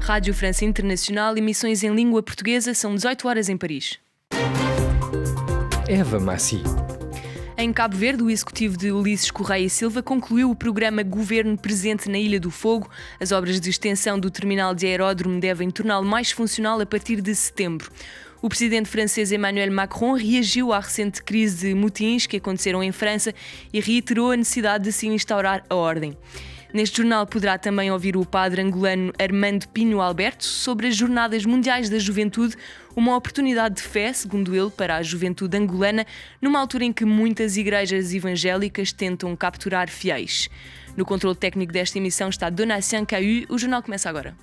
Rádio França Internacional, emissões em língua portuguesa, são 18 horas em Paris. Eva Massi. Em Cabo Verde, o executivo de Ulisses Correia e Silva concluiu o programa Governo Presente na Ilha do Fogo. As obras de extensão do terminal de aeródromo devem torná-lo mais funcional a partir de setembro. O presidente francês Emmanuel Macron reagiu à recente crise de motins que aconteceram em França e reiterou a necessidade de se instaurar a ordem. Neste jornal poderá também ouvir o padre angolano Armando Pinho Alberto sobre as Jornadas Mundiais da Juventude, uma oportunidade de fé, segundo ele, para a juventude angolana, numa altura em que muitas igrejas evangélicas tentam capturar fiéis. No controle técnico desta emissão está Donatien Cahu. O jornal começa agora.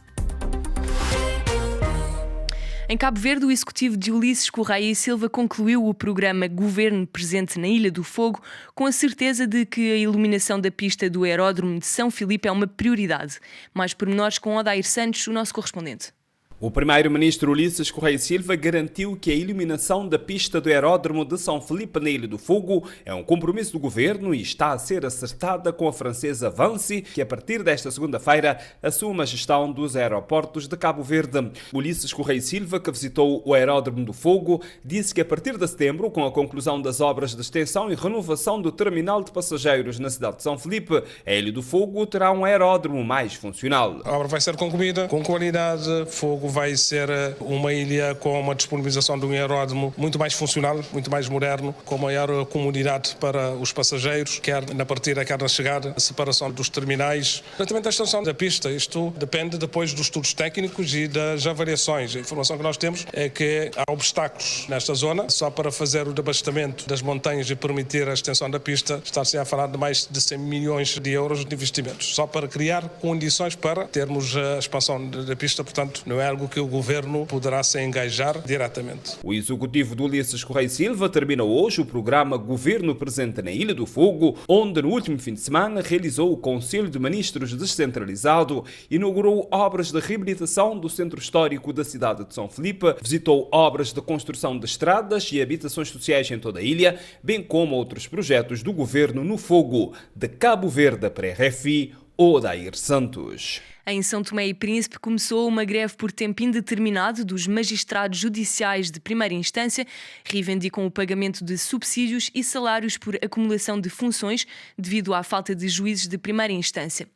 Em Cabo Verde, o executivo de Ulisses Correia e Silva concluiu o programa Governo Presente na Ilha do Fogo com a certeza de que a iluminação da pista do aeródromo de São Filipe é uma prioridade. Mais pormenores com Odair Santos, o nosso correspondente. O primeiro-ministro Ulisses Correia Silva garantiu que a iluminação da pista do aeródromo de São Filipe na Ilha do Fogo é um compromisso do governo e está a ser acertada com a francesa Vinci, que a partir desta segunda-feira assume a gestão dos aeroportos de Cabo Verde. Ulisses Correia Silva, que visitou o aeródromo do Fogo, disse que a partir de setembro, com a conclusão das obras de extensão e renovação do terminal de passageiros na cidade de São Filipe, a Ilha do Fogo terá um aeródromo mais funcional. A obra vai ser concluída com qualidade. Fogo vai ser uma ilha com uma disponibilização de um aeródromo muito mais funcional, muito mais moderno, com maior comodidade para os passageiros, quer na partida, quer na chegada, a separação dos terminais. Relativamente à extensão da pista, isto depende depois dos estudos técnicos e das avaliações. A informação que nós temos é que há obstáculos nesta zona. Só para fazer o desabastamento das montanhas e permitir a extensão da pista, está-se a falar de mais de 100 milhões de euros de investimentos. Só para criar condições para termos a expansão da pista, portanto, não é algo que o governo poderá se engajar diretamente. O executivo de Ulisses Correia Silva termina hoje o programa Governo Presente na Ilha do Fogo, onde no último fim de semana realizou o Conselho de Ministros descentralizado, inaugurou obras de reabilitação do centro histórico da cidade de São Filipe, visitou obras de construção de estradas e habitações sociais em toda a ilha, bem como outros projetos do governo no Fogo. De Cabo Verde para a RFI, Odair Santos. Em São Tomé e Príncipe começou uma greve por tempo indeterminado dos magistrados judiciais de primeira instância, reivindicam o pagamento de subsídios e salários por acumulação de funções devido à falta de juízes de primeira instância.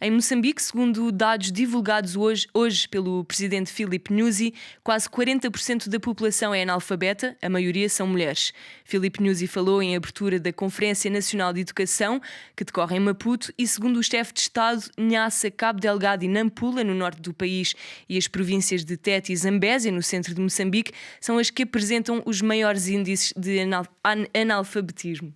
Em Moçambique, segundo dados divulgados hoje pelo presidente Filipe Nyusi, quase 40% da população é analfabeta, a maioria são mulheres. Filipe Nyusi falou em abertura da Conferência Nacional de Educação, que decorre em Maputo, e segundo o chefe de Estado, Nhassa, Cabo Delgado e Nampula, no norte do país, e as províncias de Tete e Zambésia, no centro de Moçambique, são as que apresentam os maiores índices de analfabetismo.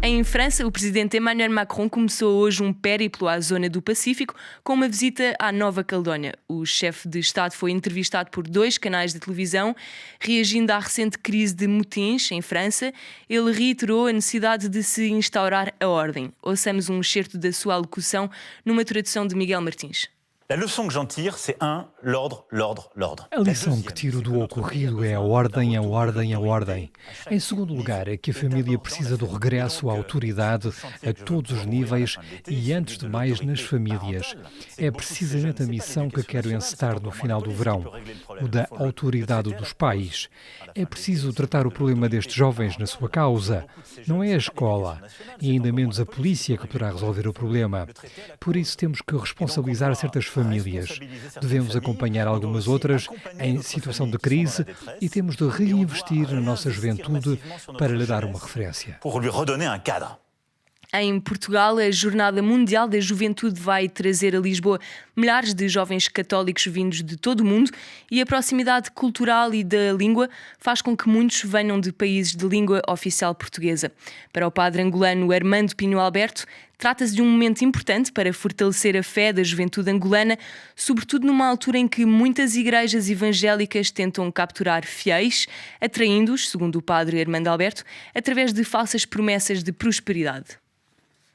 Em França, o presidente Emmanuel Macron começou hoje um périplo à zona do Pacífico com uma visita à Nova Caledónia. O chefe de Estado foi entrevistado por 2 canais de televisão, reagindo à recente crise de motins em França. Ele reiterou a necessidade de se instaurar a ordem. Ouçamos um excerto da sua alocução numa tradução de Miguel Martins. A lição que j'en tire, c'est l'ordre, l'ordre, l'ordre. A lição que tiro do ocorrido é a ordem, a ordem, a ordem. Em segundo lugar, é que a família precisa do regresso à autoridade a todos os níveis e, antes de mais, nas famílias. É precisamente a missão que quero encetar no final do verão, o da autoridade dos pais. É preciso tratar o problema destes jovens na sua causa. Não é a escola, e ainda menos a polícia que poderá resolver o problema. Por isso temos que responsabilizar certas famílias. Devemos acompanhar algumas outras em situação de crise e temos de reinvestir na nossa juventude para lhe dar uma referência. Em Portugal, a Jornada Mundial da Juventude vai trazer a Lisboa milhares de jovens católicos vindos de todo o mundo e a proximidade cultural e da língua faz com que muitos venham de países de língua oficial portuguesa. Para o padre angolano Armando Pinho Alberto, trata-se de um momento importante para fortalecer a fé da juventude angolana, sobretudo numa altura em que muitas igrejas evangélicas tentam capturar fiéis, atraindo-os, segundo o padre Armando Alberto, através de falsas promessas de prosperidade.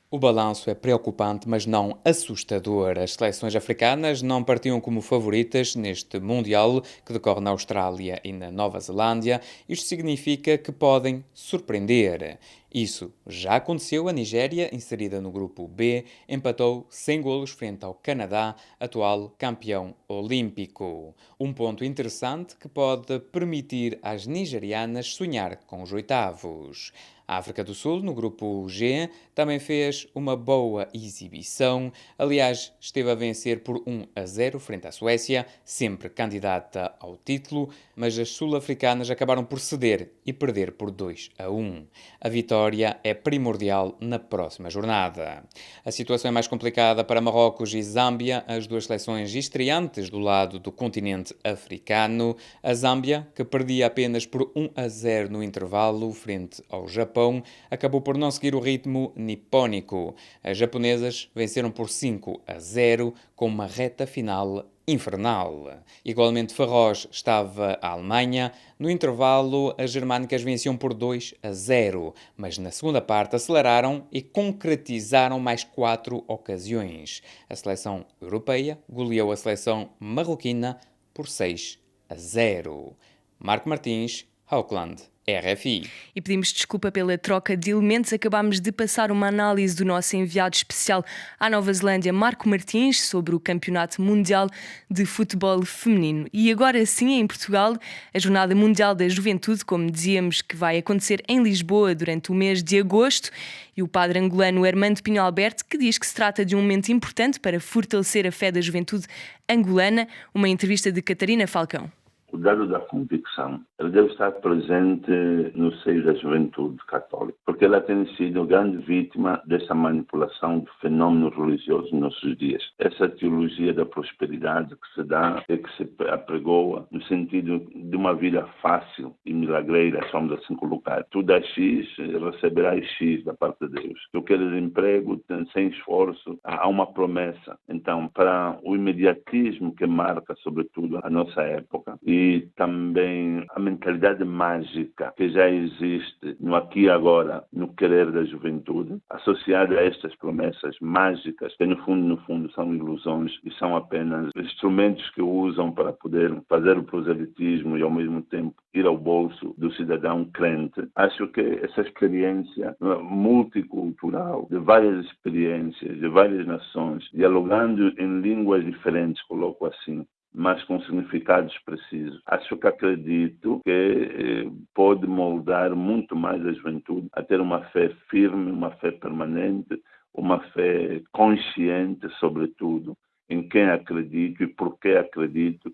O balanço é preocupante, mas não assustador. As seleções africanas não partiam como favoritas neste Mundial, que decorre na Austrália e na Nova Zelândia. Isto significa que podem surpreender. Isso já aconteceu. A Nigéria, inserida no grupo B, empatou sem golos frente ao Canadá, atual campeão olímpico. Um ponto interessante que pode permitir às nigerianas sonhar com os oitavos. A África do Sul, no grupo G, também fez uma boa exibição. Aliás, esteve a vencer por 1-0 frente à Suécia, sempre candidata ao título, mas as sul-africanas acabaram por ceder e perder por 2-1. A vitória é primordial na próxima jornada. A situação é mais complicada para Marrocos e Zâmbia, as duas seleções estreantes do lado do continente africano. A Zâmbia, que perdia apenas por 1-0 no intervalo frente ao Japão, acabou por não seguir o ritmo nipónico. As japonesas venceram por 5-0 com uma reta final infernal. Igualmente feroz estava a Alemanha. No intervalo, as germânicas venciam por 2-0, mas na segunda parte aceleraram e concretizaram mais 4 ocasiões. A seleção europeia goleou a seleção marroquina por 6-0. Marco Martins, Auckland, RFI. E pedimos desculpa pela troca de elementos. Acabámos de passar uma análise do nosso enviado especial à Nova Zelândia, Marco Martins, sobre o Campeonato Mundial de Futebol Feminino. E agora sim, em Portugal, a Jornada Mundial da Juventude, como dizíamos, que vai acontecer em Lisboa durante o mês de agosto. E o padre angolano Armando Pinho Alberto, que diz que se trata de um momento importante para fortalecer a fé da juventude angolana. Uma entrevista de Catarina Falcão. O dado da convicção, ele deve estar presente no seio da juventude católica, porque ela tem sido grande vítima dessa manipulação do fenômeno religioso nos nossos dias. Essa teologia da prosperidade que se dá e que se apregoa no sentido de uma vida fácil e milagreira, vamos assim colocar. Tu dás X, receberás X da parte de Deus. Tu queres emprego, sem esforço, há uma promessa. Então, para o imediatismo que marca, sobretudo, a nossa época, e também a mentalidade mágica que já existe no aqui e agora, no querer da juventude, associada a estas promessas mágicas, que no fundo são ilusões e são apenas instrumentos que usam para poder fazer o proselitismo e ao mesmo tempo ir ao bolso do cidadão crente. Acho que essa experiência multicultural, de várias experiências, de várias nações, dialogando em línguas diferentes, coloco assim, mas com significados precisos. Acho que acredito que pode moldar muito mais a juventude a ter uma fé firme, uma fé permanente, uma fé consciente, sobretudo, em quem acredito e por que acredito.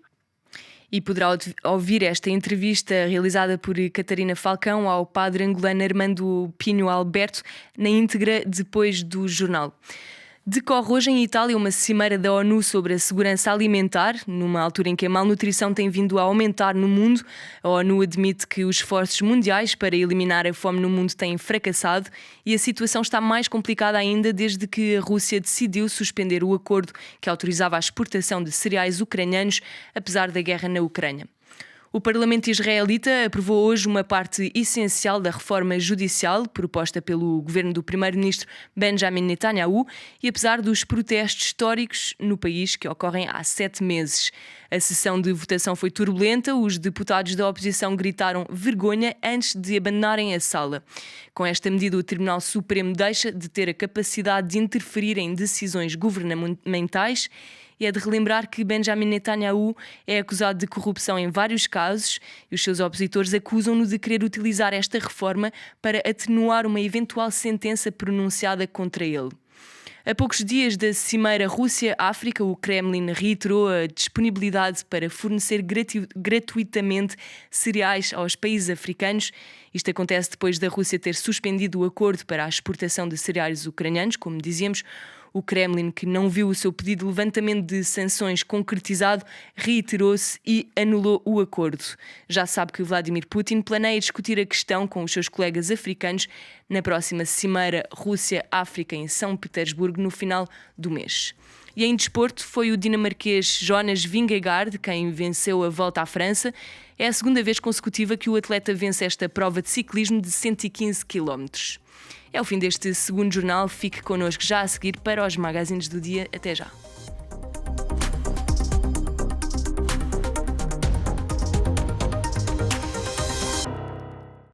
E poderá ouvir esta entrevista realizada por Catarina Falcão ao padre angolano Armando Pinho Alberto na íntegra depois do jornal. Decorre hoje em Itália uma cimeira da ONU sobre a segurança alimentar, numa altura em que a malnutrição tem vindo a aumentar no mundo. A ONU admite que os esforços mundiais para eliminar a fome no mundo têm fracassado e a situação está mais complicada ainda desde que a Rússia decidiu suspender o acordo que autorizava a exportação de cereais ucranianos, apesar da guerra na Ucrânia. O Parlamento israelita aprovou hoje uma parte essencial da reforma judicial proposta pelo governo do primeiro-ministro Benjamin Netanyahu e apesar dos protestos históricos no país que ocorrem há 7 meses. A sessão de votação foi turbulenta, os deputados da oposição gritaram vergonha antes de abandonarem a sala. Com esta medida, o Tribunal Supremo deixa de ter a capacidade de interferir em decisões governamentais. E é de relembrar que Benjamin Netanyahu é acusado de corrupção em vários casos e os seus opositores acusam-no de querer utilizar esta reforma para atenuar uma eventual sentença pronunciada contra ele. A poucos dias da cimeira Rússia-África, o Kremlin reiterou a disponibilidade para fornecer gratuitamente cereais aos países africanos. Isto acontece depois da Rússia ter suspendido o acordo para a exportação de cereais ucranianos, como dizíamos. O Kremlin, que não viu o seu pedido de levantamento de sanções concretizado, reiterou-se e anulou o acordo. Já sabe que Vladimir Putin planeia discutir a questão com os seus colegas africanos na próxima cimeira Rússia-África em São Petersburgo no final do mês. E em desporto foi o dinamarquês Jonas Vingegaard quem venceu a Volta à França. É a segunda vez consecutiva que o atleta vence esta prova de ciclismo de 115 km. É o fim deste segundo jornal. Fique connosco já a seguir para os magazines do dia. Até já.